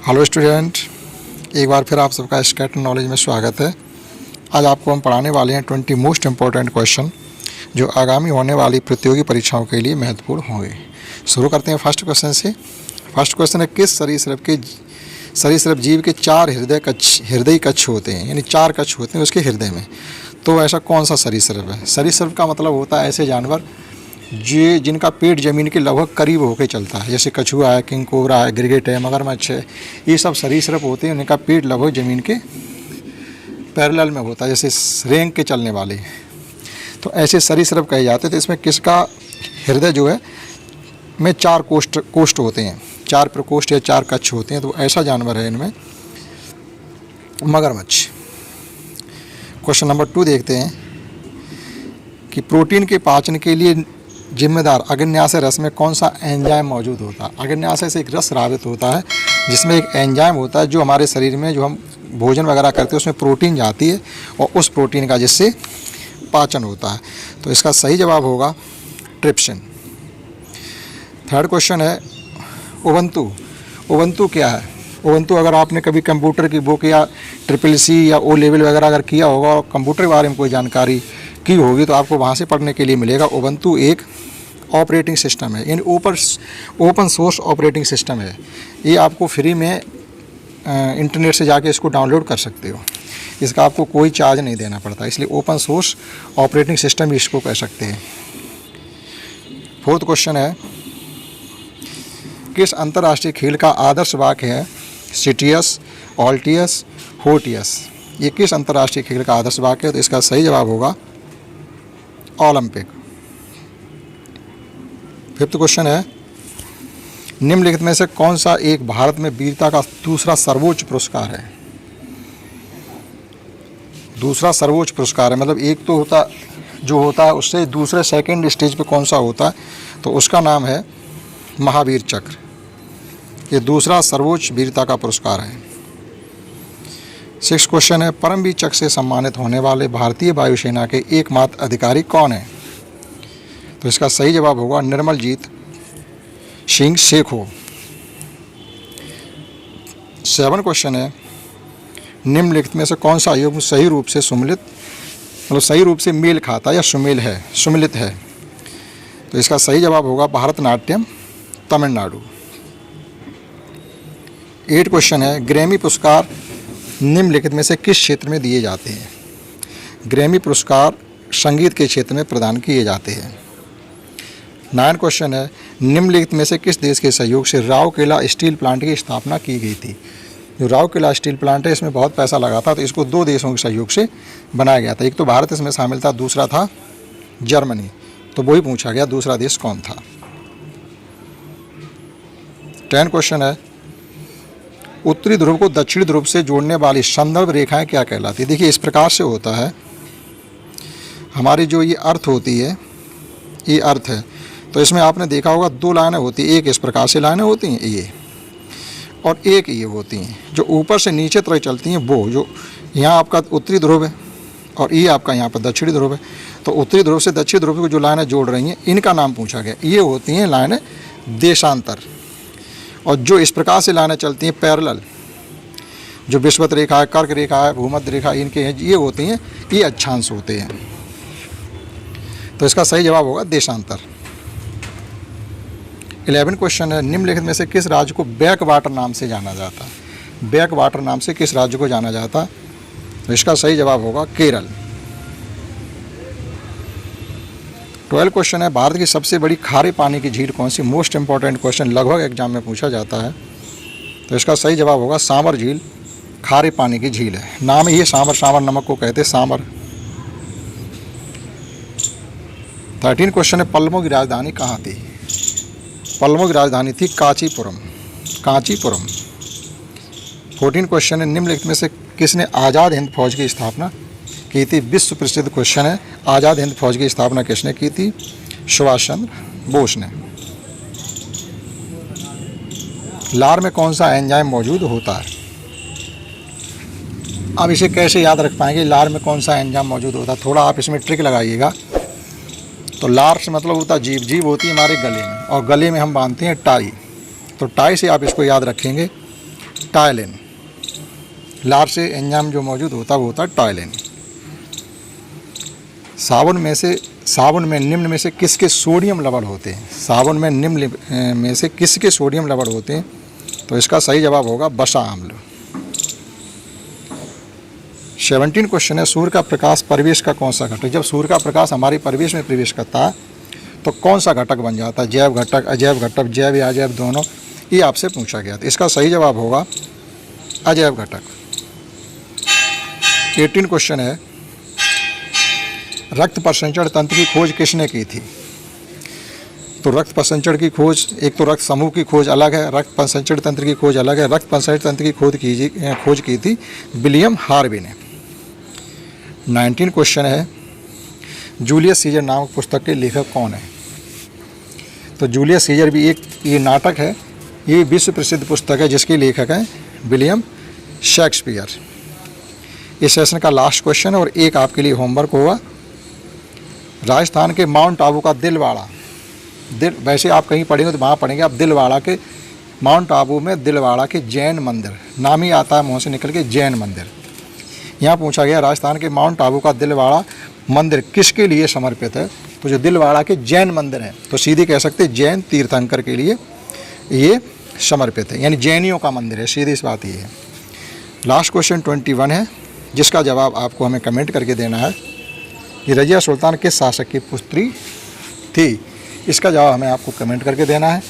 Hello student, एक बार फिर आप सबका स्कैटर नॉलेज में स्वागत है। आज आपको हम पढ़ाने वाले हैं 20 मोस्ट इम्पॉर्टेंट क्वेश्चन जो आगामी होने वाली प्रतियोगी परीक्षाओं के लिए महत्वपूर्ण होंगे। शुरू करते हैं फर्स्ट क्वेश्चन से। फर्स्ट क्वेश्चन है, किस सरीसृप जीव के 4 हृदय कक्ष होते हैं, यानी 4 कक्ष होते हैं उसके हृदय में। तो ऐसा कौन सा सरीसृप है? सरीसृप का मतलब होता है ऐसे जानवर जिनका पेट ज़मीन के लगभग करीब होकर चलता है, जैसे कछुआ है, किंग कोबरा है, गिरगिट है, मगरमच्छ है। ये सब सरीसृप होते हैं, उनका पेट लगभग ज़मीन के पैरेलल में होता है, जैसे रेंग के चलने वाले। तो ऐसे सरीसृप कहे जाते हैं। तो इसमें किसका हृदय जो है में 4 कोष्ठ होते हैं, 4 प्रकोष्ठ या 4 कक्ष होते हैं। तो ऐसा जानवर है इनमें मगरमच्छ। क्वेश्चन नंबर 2 देखते हैं कि प्रोटीन के पाचन के लिए जिम्मेदार अग्न्याशय रस में कौन सा एंजाइम मौजूद होता है? अग्न्याशय से एक रस स्रावित होता है जिसमें एक एंजाइम होता है जो हमारे शरीर में जो हम भोजन वगैरह करते हैं उसमें प्रोटीन जाती है और उस प्रोटीन का जिससे पाचन होता है। तो इसका सही जवाब होगा ट्रिप्सिन। थर्ड क्वेश्चन है, उबंटू। उबंटू क्या है? उबंटू अगर आपने कभी कंप्यूटर की बुक या CCC या O लेवल वगैरह अगर किया होगा और कंप्यूटर के बारे में कोई जानकारी की होगी तो आपको वहाँ से पढ़ने के लिए मिलेगा। उबंटू एक ऑपरेटिंग सिस्टम है, यानी ओपन सोर्स ऑपरेटिंग सिस्टम है। ये आपको फ्री में इंटरनेट से जाके इसको डाउनलोड कर सकते हो, इसका आपको कोई चार्ज नहीं देना पड़ता, इसलिए ओपन सोर्स ऑपरेटिंग सिस्टम इसको कह सकते हैं। फोर्थ क्वेश्चन है, किस अंतर्राष्ट्रीय खेल का आदर्श वाक्य है सिटियस, ऑल्टियस, होटियस? ये किस अंतर्राष्ट्रीय खेल का आदर्श वाक्य है? तो इसका सही जवाब होगा ओलंपिक। फिफ्थ क्वेश्चन है, निम्नलिखित में से कौन सा एक भारत में वीरता का दूसरा सर्वोच्च पुरस्कार है? दूसरा सर्वोच्च पुरस्कार है मतलब एक तो होता है उससे दूसरे सेकंड स्टेज पे कौन सा होता है, तो उसका नाम है महावीर चक्र। ये दूसरा सर्वोच्च वीरता का पुरस्कार है। 6 क्वेश्चन है, परमवीर चक्र से सम्मानित होने वाले भारतीय वायुसेना के एकमात्र अधिकारी कौन है? तो इसका सही जवाब होगा निर्मलजीत सिंह सेखो। 7 क्वेश्चन है, निम्नलिखित में से कौन सा युग्म सही रूप से मेल खाता या सुमेलित है? तो इसका सही जवाब होगा भरतनाट्यम, तमिलनाडु। 8 क्वेश्चन है, ग्रैमी पुरस्कार निम्नलिखित में से किस क्षेत्र में दिए जाते हैं? ग्रैमी पुरस्कार संगीत के क्षेत्र में प्रदान किए जाते हैं। 9 क्वेश्चन है, निम्नलिखित में से किस देश के सहयोग से राउरकेला स्टील प्लांट की स्थापना की गई थी? जो राउरकेला स्टील प्लांट है इसमें बहुत पैसा लगा था, तो इसको 2 देशों के सहयोग से बनाया गया था। एक तो भारत इसमें शामिल था, दूसरा था जर्मनी। तो वही पूछा गया दूसरा देश कौन था। 10 क्वेश्चन है, उत्तरी ध्रुव को दक्षिणी ध्रुव से जोड़ने वाली संदर्भ रेखाएं क्या कहलाती है? देखिए इस प्रकार से होता है, हमारी जो ये अर्थ होती है, ये अर्थ है, तो इसमें आपने देखा होगा 2 लाइनें होती हैं, एक इस प्रकार से लाइनें होती हैं ये, और एक ये होती हैं जो ऊपर से नीचे तरह चलती हैं। वो जो यहाँ आपका उत्तरी ध्रुव है और ये आपका यहाँ पर दक्षिणी ध्रुव है, तो उत्तरी ध्रुव से दक्षिणी ध्रुव को जो लाइनें जोड़ रही हैं इनका नाम पूछा गया। ये होती हैं लाइनें देशांतर। और जो इस प्रकार से लाइनें चलती हैं पैरेलल, जो विषुवत रेखा है, कर्क रेखा है, भूमध्य रेखा, इनके हैं ये होती हैं, ये अक्षांश होते हैं। तो इसका सही जवाब होगा देशांतर। 11 क्वेश्चन है, निम्नलिखित में से किस राज्य को बैक वाटर नाम से जाना जाता है? बैक वाटर नाम से किस राज्य को जाना जाता है? तो इसका सही जवाब होगा केरल। 12 क्वेश्चन है, भारत की सबसे बड़ी खारे पानी की झील कौन सी? मोस्ट इंपॉर्टेंट क्वेश्चन, लगभग एग्जाम में पूछा जाता है। तो इसका सही जवाब होगा सांबर झील खारे पानी की झील है। नाम ही सांबर नमक को कहते सांबर। 13 क्वेश्चन है, पल्लवों की राजधानी कहाँ थी? पल्लवों की राजधानी थी कांचीपुरम। 14 क्वेश्चन है, निम्नलिखित में से किसने आज़ाद हिंद फौज की स्थापना की थी? विश्व प्रसिद्ध क्वेश्चन है, आज़ाद हिंद फौज की स्थापना किसने की थी? सुभाष चंद्र बोस ने। लार में कौन सा एंजाइम मौजूद होता है? अब इसे कैसे याद रख पाएंगे लार में कौन सा एंजाइम मौजूद होता है? थोड़ा आप इसमें ट्रिक लगाइएगा। तो लार से मतलब होता है जीभ होती है हमारे गले में, और गले में हम बांधते हैं टाई। तो टाई से आप इसको याद रखेंगे टायलिन। लार से एंजाइम जो मौजूद होता है वो होता है टायलिन। साबुन में निम्न में से किसके सोडियम लवण होते हैं? साबुन में निम्न में से किसके सोडियम लवण होते हैं? तो इसका सही जवाब होगा वसा अम्ल। 17 क्वेश्चन है, सूर्य का प्रकाश परिवेश का कौन सा घटक? जब सूर्य का प्रकाश हमारे परिवेश में प्रवेश करता है तो कौन सा घटक बन जाता है? जैव घटक, अजैव घटक, जैव या अजैव दोनों? ये आपसे पूछा गया था। इसका सही जवाब होगा अजैव घटक। 18 क्वेश्चन है, रक्त परिसंचरण तंत्र की खोज किसने की थी? तो रक्त परिसंचरण की खोज, एक तो रक्त समूह की खोज अलग है, रक्त परिसंचरण तंत्र की खोज अलग है। रक्त परिसंचरण तंत्र की खोज की थी विलियम हार्वे ने। 19 क्वेश्चन है, जूलियस सीजर नामक पुस्तक के लेखक कौन है? तो जूलियस सीजर भी एक ये नाटक है, ये विश्व प्रसिद्ध पुस्तक है जिसके लेखक हैं विलियम शेक्सपियर। इस सेशन का लास्ट क्वेश्चन और एक आपके लिए होमवर्क होगा। राजस्थान के माउंट आबू का दिलवाड़ा, वैसे आप कहीं पढ़ेंगे तो वहाँ पढ़ेंगे आप दिलवाड़ा के, माउंट आबू में दिलवाड़ा के जैन मंदिर, नाम ही आता है मुँह से निकल के जैन मंदिर। यहाँ पूछा गया राजस्थान के माउंट आबू का दिलवाड़ा मंदिर किसके लिए समर्पित है? तो जो दिलवाड़ा के जैन मंदिर हैं तो सीधे कह सकते हैं जैन तीर्थंकर के लिए ये समर्पित है, यानी जैनियों का मंदिर है, सीधी सी बात ये है। लास्ट क्वेश्चन 21 है जिसका जवाब आपको हमें कमेंट करके देना है कि रजिया सुल्तान किस शासक की पुत्री थी? इसका जवाब हमें आपको कमेंट करके देना है।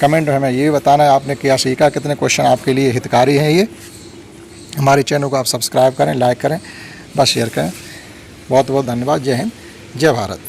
कमेंट में हमें ये बताना है आपने क्या सीखा, कितने क्वेश्चन आपके लिए हितकारी हैं। ये हमारे चैनल को आप सब्सक्राइब करें, लाइक करें, बस शेयर करें। बहुत बहुत धन्यवाद। जय हिंद, जय भारत।